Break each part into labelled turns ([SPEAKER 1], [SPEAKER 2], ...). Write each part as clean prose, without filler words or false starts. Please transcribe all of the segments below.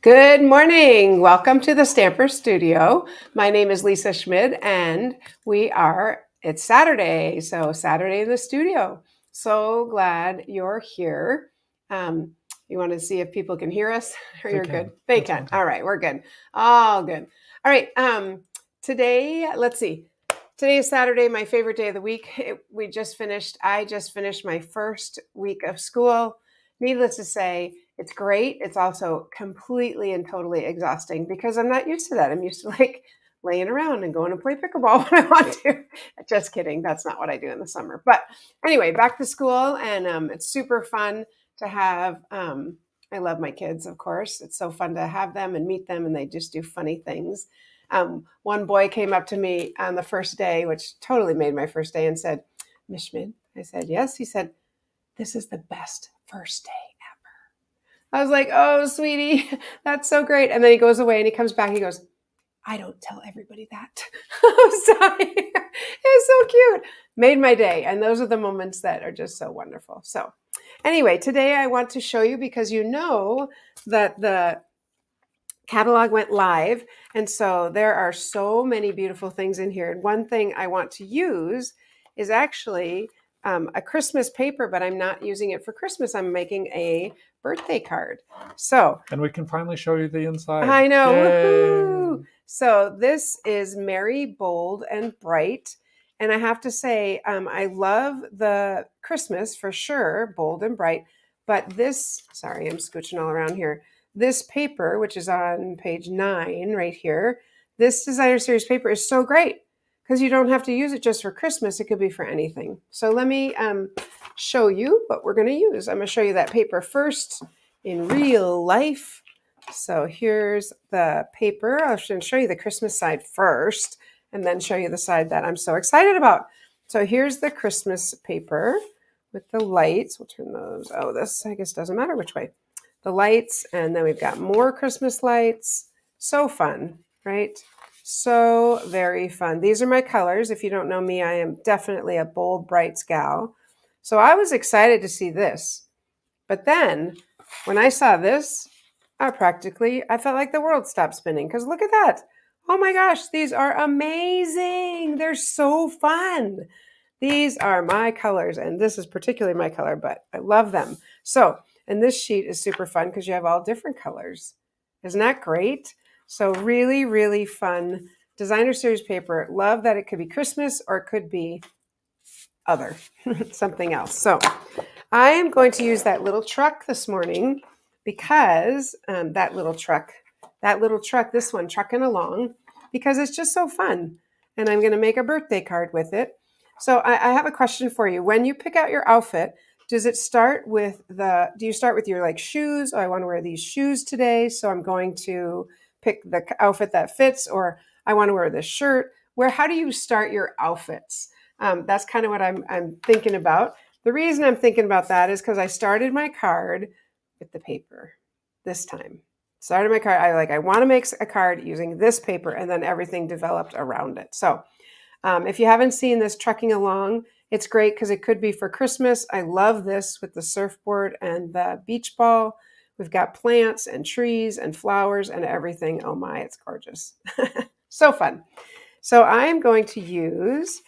[SPEAKER 1] Good morning. Welcome to the Stamper Studio. My name is Lisa Schmid, and it's Saturday, so Saturday in the studio. So glad you're here. You want to see if people can hear us, or you're good? They can. All right, we're good. All good. All right. Today, let's see. Today is Saturday, my favorite day of the week. I just finished my first week of school. Needless to say, it's great. It's also completely and totally exhausting because I'm not used to that. I'm used to laying around and going to play pickleball when I want to. Just kidding. That's not what I do in the summer. But anyway, back to school, and it's super fun to have. I love my kids, of course. It's so fun to have them and meet them, and they just do funny things. One boy came up to me on the first day, which totally made my first day, and said, "Miss Schmid?" I said, "Yes." He said, "This is the best first day." I was like, "Oh, sweetie, that's so great." And then he goes away and he comes back. He goes, "I don't tell everybody that." I'm sorry. It's so cute. Made my day. And those are the moments that are just so wonderful. So, anyway, today I want to show you because you know that the catalog went live. And so there are so many beautiful things in here. And one thing I want to use is actually a Christmas paper, but I'm not using it for Christmas. I'm making a birthday card.
[SPEAKER 2] And we can finally show you the inside.
[SPEAKER 1] I know.
[SPEAKER 2] Yay.
[SPEAKER 1] Woohoo! So this is Merry, Bold, and Bright. And I have to say, I love the Christmas for sure, bold and bright. But sorry, I'm scooching all around here. This paper, which is on page 9 right here, this designer series paper is so great because you don't have to use it just for Christmas. It could be for anything. So let me show you what we're going to use. I'm going to show you that paper first in real life. So here's the paper. I'll show you the Christmas side first and then show you the side that I'm so excited about. So here's the Christmas paper with the lights. We'll turn those. Oh, this I guess doesn't matter which way. The lights, and then we've got more Christmas lights. So fun, right? So very fun. These are my colors. If you don't know me, I am definitely a bold, bright gal. So I was excited to see this. But then when I saw this, I felt like the world stopped spinning because look at that. Oh my gosh, these are amazing. They're so fun. These are my colors, and this is particularly my color, but I love them. So, and this sheet is super fun because you have all different colors. Isn't that great? So really, really fun designer series paper. Love that it could be Christmas or it could be other, something else. So I am going to use that little truck this morning because that little truck, this one trucking along, because it's just so fun. And I'm going to make a birthday card with it. So I have a question for you. When you pick out your outfit, do you start with your shoes? Oh, I want to wear these shoes today, so I'm going to pick the outfit that fits, or I want to wear this shirt. How do you start your outfits? That's kind of what I'm thinking about. The reason I'm thinking about that is because I started my card with the paper this time. Started my card. I want to make a card using this paper, and then everything developed around it. So if you haven't seen this trucking along, it's great because it could be for Christmas. I love this with the surfboard and the beach ball. We've got plants and trees and flowers and everything. Oh my, it's gorgeous. So fun. So I'm going to use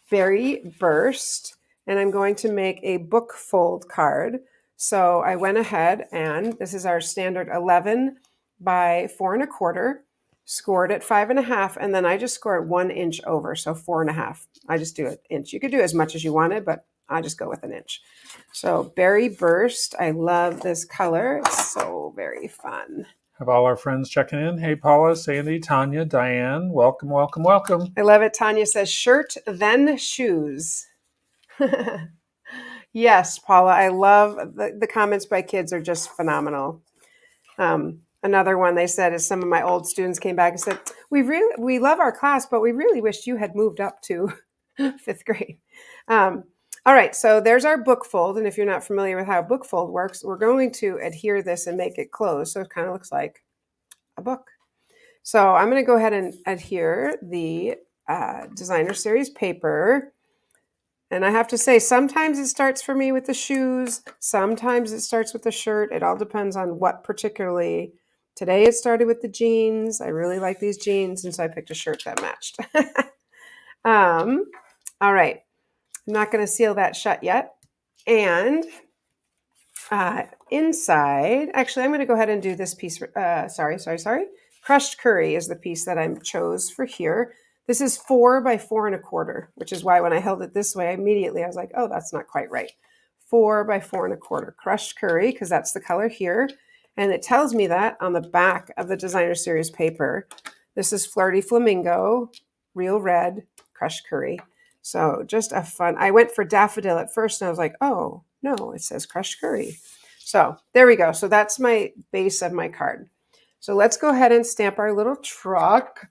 [SPEAKER 1] Berry Burst, and I'm going to make a book fold card. So I went ahead, and this is our standard 11 by 4 1/4, scored at 5 1/2, and then I just scored 1 inch over, so 4 1/2. I just do an inch. You could do as much as you wanted, but I just go with an inch. So Berry Burst, I love this color. It's so very fun.
[SPEAKER 2] Have all our friends checking in. Hey, Paula, Sandy, Tanya, Diane, welcome, welcome, welcome.
[SPEAKER 1] I love it. Tanya says shirt, then shoes. Yes, Paula, I love the comments by kids are just phenomenal. Another one they said is some of my old students came back and said, we love our class, but we really wished you had moved up to 5th grade. All right, so there's our book fold. And if you're not familiar with how book fold works, we're going to adhere this and make it close. So it kind of looks like a book. So I'm going to go ahead and adhere the designer series paper. And I have to say, sometimes it starts for me with the shoes. Sometimes it starts with the shirt. It all depends on what particularly Today it started with the jeans. I really like these jeans, and so I picked a shirt that matched. All right. I'm not going to seal that shut yet. And inside, actually, I'm going to go ahead and do this piece. Sorry. Crushed curry is the piece that I chose for here. This is 4 by 4 1/4, which is why when I held it this way, immediately I was like, oh, that's not quite right. 4 by 4 1/4 crushed curry, because that's the color here. And it tells me that on the back of the designer series paper. This is Flirty Flamingo, real red, crushed curry. So just a fun, I went for daffodil at first and I was like, oh, no, it says crushed curry. So there we go. So that's my base of my card. So let's go ahead and stamp our little truck.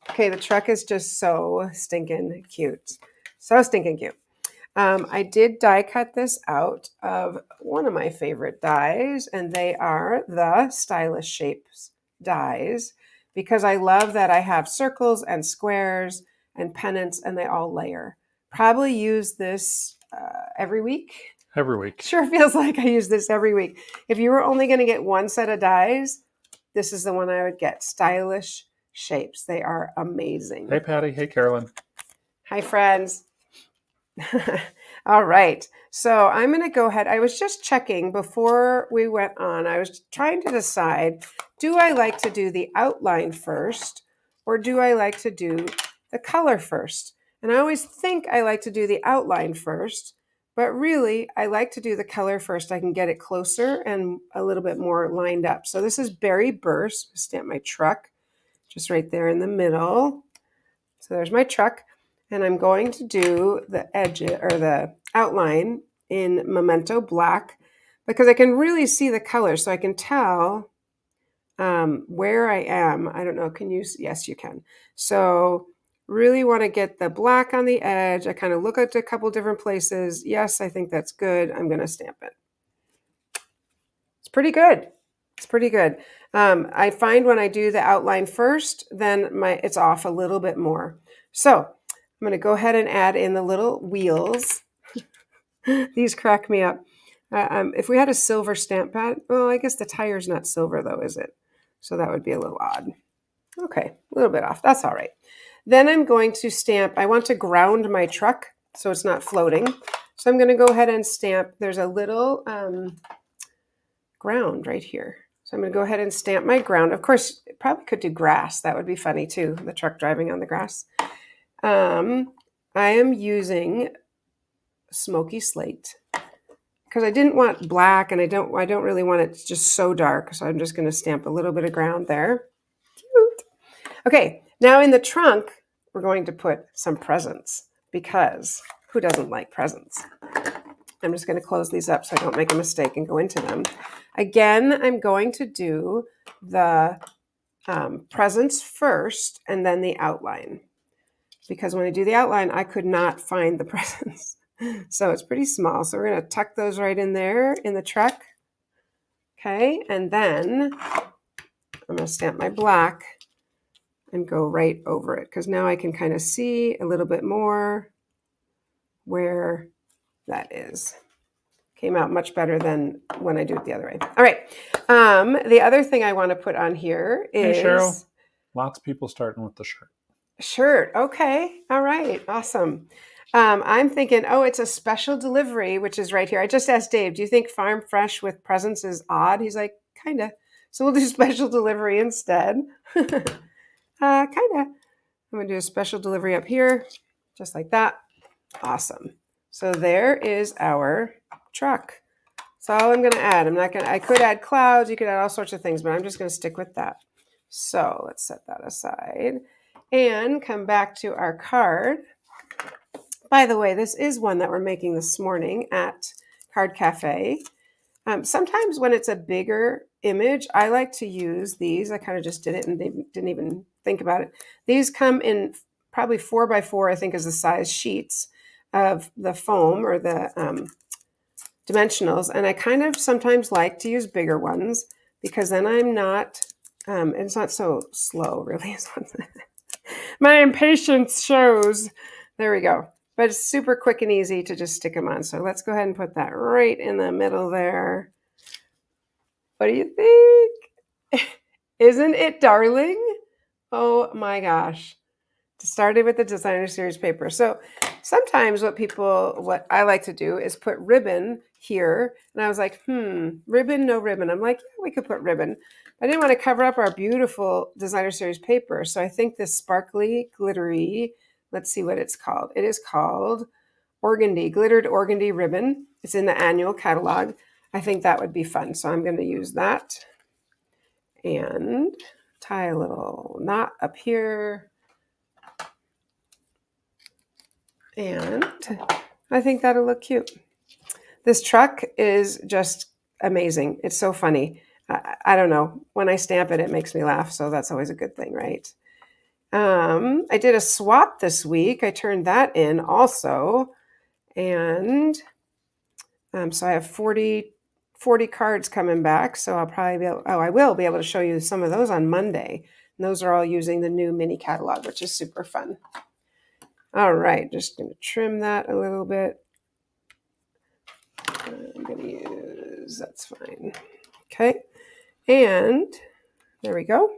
[SPEAKER 1] Okay, the truck is just so stinking cute. So stinking cute. I did die cut this out of one of my favorite dies, and they are the Stylish Shapes dies, because I love that I have circles and squares and pennants, and they all layer. Probably use this every week.
[SPEAKER 2] Every week.
[SPEAKER 1] Sure feels like I use this every week. If you were only going to get one set of dies, this is the one I would get. Stylish Shapes. They are amazing.
[SPEAKER 2] Hey, Patty. Hey, Carolyn.
[SPEAKER 1] Hi, friends. All right. So I'm going to go ahead. I was just checking before we went on. I was trying to decide, do I like to do the outline first, or do I like to do the color first? And I always think I like to do the outline first, but really I like to do the color first. I can get it closer and a little bit more lined up. So this is Berry Burst. Stamp my truck just right there in the middle. So there's my truck. And I'm going to do the edge or the outline in Memento Black, because I can really see the color. So I can tell where I am. I don't know. Can you? Yes, you can. So really want to get the black on the edge. I kind of look at a couple different places. Yes, I think that's good. I'm going to stamp it. It's pretty good. It's pretty good. I find when I do the outline first, then it's off a little bit more. So I'm going to go ahead and add in the little wheels. These crack me up. If we had a silver stamp pad, well, I guess the tire's not silver though, is it? So that would be a little odd. Okay, a little bit off. That's all right. Then I'm going to stamp. I want to ground my truck so it's not floating. So I'm going to go ahead and stamp. There's a little ground right here. So I'm going to go ahead and stamp my ground. Of course, probably could do grass. That would be funny too, the truck driving on the grass. I am using Smoky Slate because I didn't want black, and I don't really want it just so dark. So I'm just going to stamp a little bit of ground there. Cute. Okay, now in the trunk, we're going to put some presents, because who doesn't like presents? I'm just going to close these up so I don't make a mistake and go into them. Again, I'm going to do the presents first and then the outline, because when I do the outline, I could not find the presents. So it's pretty small. So we're going to tuck those right in there in the truck. Okay, and then I'm going to stamp my black and go right over it, because now I can kind of see a little bit more where that is. Came out much better than when I do it the other way. All right. The other thing I want to put on here is...
[SPEAKER 2] Hey, Cheryl. Lots of people starting with the shirt.
[SPEAKER 1] Shirt. Okay. All right. Awesome. I'm thinking, oh, it's a special delivery, which is right here. I just asked Dave, do you think Farm Fresh with presents is odd? He's like, kind of. So we'll do special delivery instead. Kind of. I'm going to do a special delivery up here, just like that. Awesome. So there is our truck. That's all I'm going to add. I could add clouds. You could add all sorts of things, but I'm just going to stick with that. So let's set that aside and come back to our card. By the way, this is one that we're making this morning at Card Cafe. Sometimes when it's a bigger image, I like to use these. I kind of just did it and they didn't even think about it. These come in probably 4 by 4, I think is the size sheets of the foam or the dimensionals. And I kind of sometimes like to use bigger ones, because then I'm not, it's not so slow really. My impatience shows. There we go. But it's super quick and easy to just stick them on. So let's go ahead and put that right in the middle there. What do you think? Isn't it darling? Oh my gosh. Started with the designer series paper. So sometimes what I like to do is put ribbon here. And I was like, ribbon, no ribbon. I'm like, yeah, we could put ribbon. I didn't want to cover up our beautiful designer series paper. So I think this sparkly, glittery, let's see what it's called. It is called Organdy, glittered Organdy ribbon. It's in the annual catalog. I think that would be fun. So I'm going to use that and tie a little knot up here. And I think that'll look cute. This truck is just amazing. It's so funny. I don't know. When I stamp it, it makes me laugh. So that's always a good thing, right? I did a swap this week. I turned that in also. And so I have 40 cards coming back. So I will be able to show you some of those on Monday. And those are all using the new mini catalog, which is super fun. All right, just going to trim that a little bit. I'm going to use, that's fine. Okay, and there we go.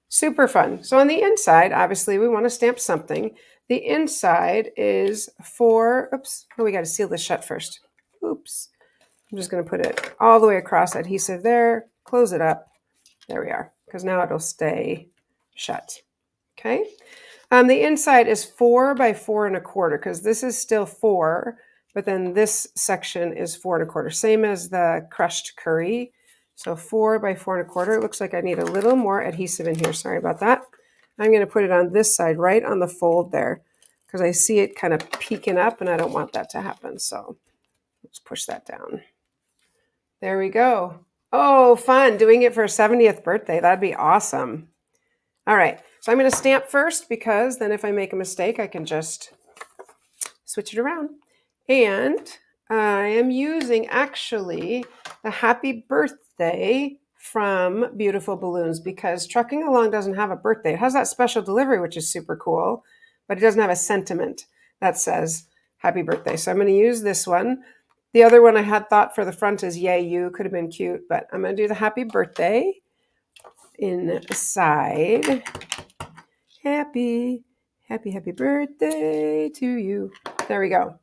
[SPEAKER 1] Super fun. So on the inside, obviously, we want to stamp something. The inside is we got to seal this shut first. Oops. I'm just going to put it all the way across, adhesive there, close it up. There we are, because now it'll stay shut. Okay. The inside is 4 by 4 1/4 because this is still 4, but then this section is 4 1/4, same as the crushed curry. So 4 by 4 1/4. It looks like I need a little more adhesive in here. Sorry about that. I'm going to put it on this side, right on the fold there, because I see it kind of peeking up and I don't want that to happen. So let's push that down. There we go. Oh, fun. Doing it for a 70th birthday. That'd be awesome. All right. So I'm going to stamp first because then if I make a mistake, I can just switch it around. And I am using actually the happy birthday from Beautiful Balloons because Trucking Along doesn't have a birthday. It has that special delivery, which is super cool, but it doesn't have a sentiment that says happy birthday. So I'm going to use this one. The other one I had thought for the front is yay you, could have been cute, but I'm going to do the happy birthday inside. Happy birthday to you. There we go.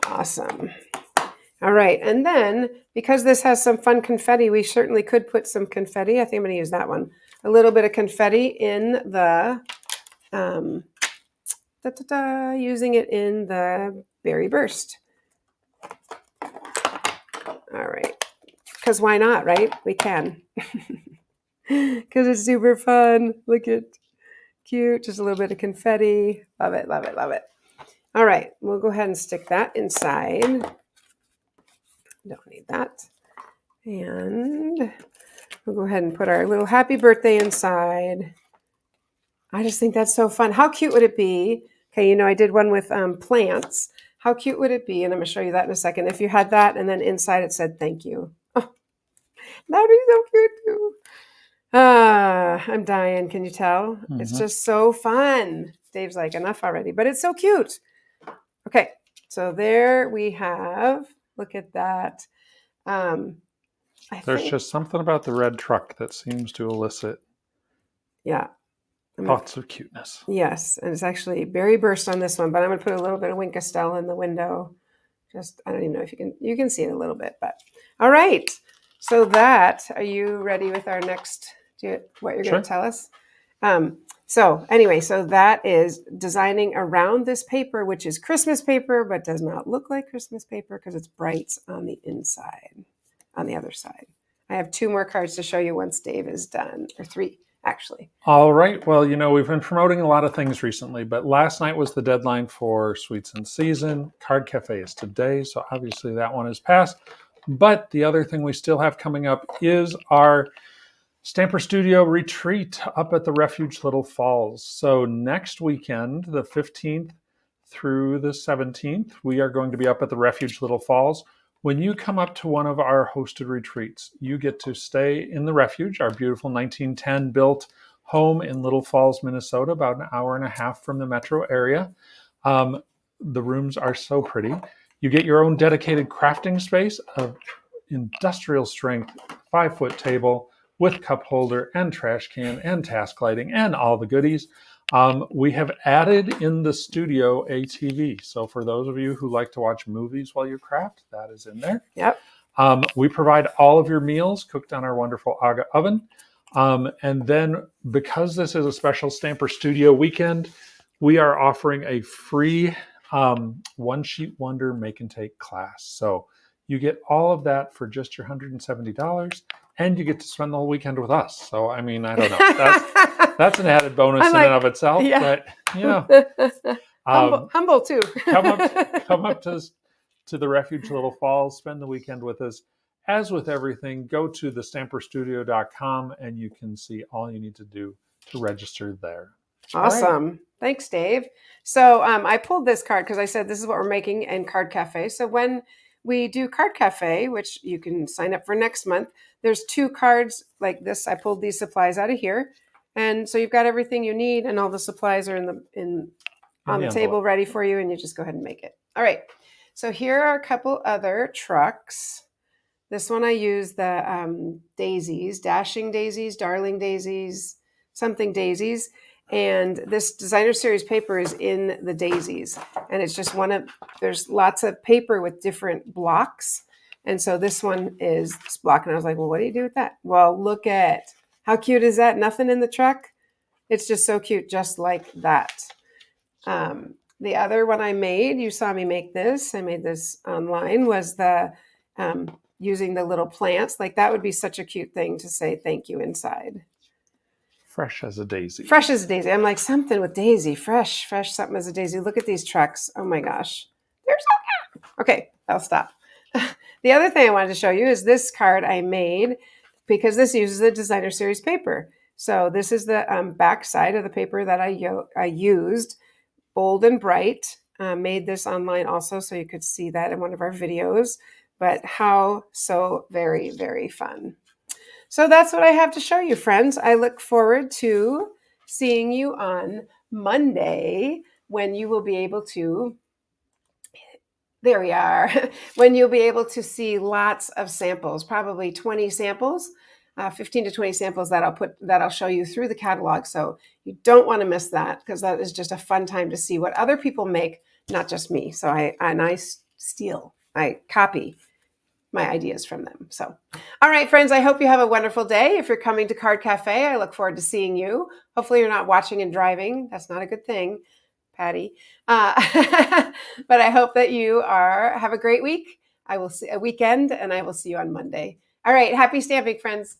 [SPEAKER 1] Awesome. All right. And then because this has some fun confetti, we certainly could put some confetti. I think I'm going to use that one. A little bit of confetti in the, using it in the Berry Burst. All right. Because why not, right? We can. Because it's super fun. Look at cute. Just a little bit of confetti. Love it, love it, love it. All right. We'll go ahead and stick that inside. Don't need that. And we'll go ahead and put our little happy birthday inside. I just think that's so fun. How cute would it be? Okay, I did one with plants. How cute would it be? And I'm going to show you that in a second. If you had that and then inside it said thank you. Oh, that would be so cute too. I'm dying. Can you tell? Mm-hmm. It's just so fun. Dave's like, enough already. But it's so cute. Okay, so there we have. Look at that.
[SPEAKER 2] There's just something about the red truck that seems to elicit lots of cuteness.
[SPEAKER 1] Yes, and it's actually Berry Burst on this one, but I'm going to put a little bit of Winkestell in the window. I don't even know if you can see it a little bit, but all right. So are you ready with our next, what you're going to tell us? So that is designing around this paper, which is Christmas paper, but does not look like Christmas paper because it's brights on the inside, on the other side. I have 2 more cards to show you once Dave is done, or 3, actually.
[SPEAKER 2] All right. Well, we've been promoting a lot of things recently, but last night was the deadline for Sweets in Season. Card Cafe is today, so obviously that one is passed. But the other thing we still have coming up is our Stamper Studio retreat up at the Refuge Little Falls. So next weekend, the 15th through the 17th, we are going to be up at the Refuge Little Falls. When you come up to one of our hosted retreats, you get to stay in the Refuge, our beautiful 1910 built home in Little Falls, Minnesota, about an hour and a half from the metro area. The rooms are so pretty. You get your own dedicated crafting space, of industrial strength 5-foot table with cup holder and trash can and task lighting and all the goodies. We have added in the studio a TV. So for those of you who like to watch movies while you craft, that is in there.
[SPEAKER 1] Yep.
[SPEAKER 2] We provide all of your meals cooked on our wonderful AGA oven. And then because this is a special Stamper Studio weekend, we are offering a free One Sheet Wonder make and take class. So you get all of that for just your $170, and you get to spend the whole weekend with us. So, I mean, I don't know. That's an added bonus in and of itself.
[SPEAKER 1] Yeah.
[SPEAKER 2] But, you know.
[SPEAKER 1] Humble too.
[SPEAKER 2] come up to the Refuge Little Falls, spend the weekend with us. As with everything, go to thestamperstudio.com and you can see all you need to do to register there.
[SPEAKER 1] Awesome. Right. Thanks, Dave. So I pulled this card because I said this is what we're making in Card Cafe. So when we do Card Cafe, which you can sign up for next month, there's 2 cards like this. I pulled these supplies out of here. And so you've got everything you need and all the supplies are on the table ready for you, and you just go ahead and make it. All right. So here are a couple other trucks. This one I use the daisies, Dashing Daisies, Darling Daisies, something daisies. And this designer series paper is in the daisies. And it's just there's lots of paper with different blocks. And so this one is this block. And I was like, well, what do you do with that? Well, look at how cute is that? Nothing in the truck. It's just so cute, just like that. The other one I made, you saw me make this. I made this online, was the using the little plants. Like that would be such a cute thing to say thank you inside.
[SPEAKER 2] Fresh as a daisy.
[SPEAKER 1] Fresh as a daisy. I'm like, something with daisy. Fresh, something as a daisy. Look at these trucks. Oh my gosh. They're so cute. Okay, I'll stop. The other thing I wanted to show you is this card I made because this uses the designer series paper. So this is the back side of the paper that I used. Bold and Bright made this online also, so you could see that in one of our videos. But how so very, very fun. So that's what I have to show you, friends. I look forward to seeing you on Monday when you will be able to, there we are, when you'll be able to see lots of samples, probably 20 samples, 15 to 20 samples that I'll show you through the catalog. So you don't want to miss that because that is just a fun time to see what other people make, not just me. So I copy my ideas from them. So, all right, friends, I hope you have a wonderful day. If you're coming to Card Cafe, I look forward to seeing you. Hopefully you're not watching and driving. That's not a good thing, Patty. But I hope that you have a great week. I will see a weekend, and I will see you on Monday. All right, happy stamping, friends.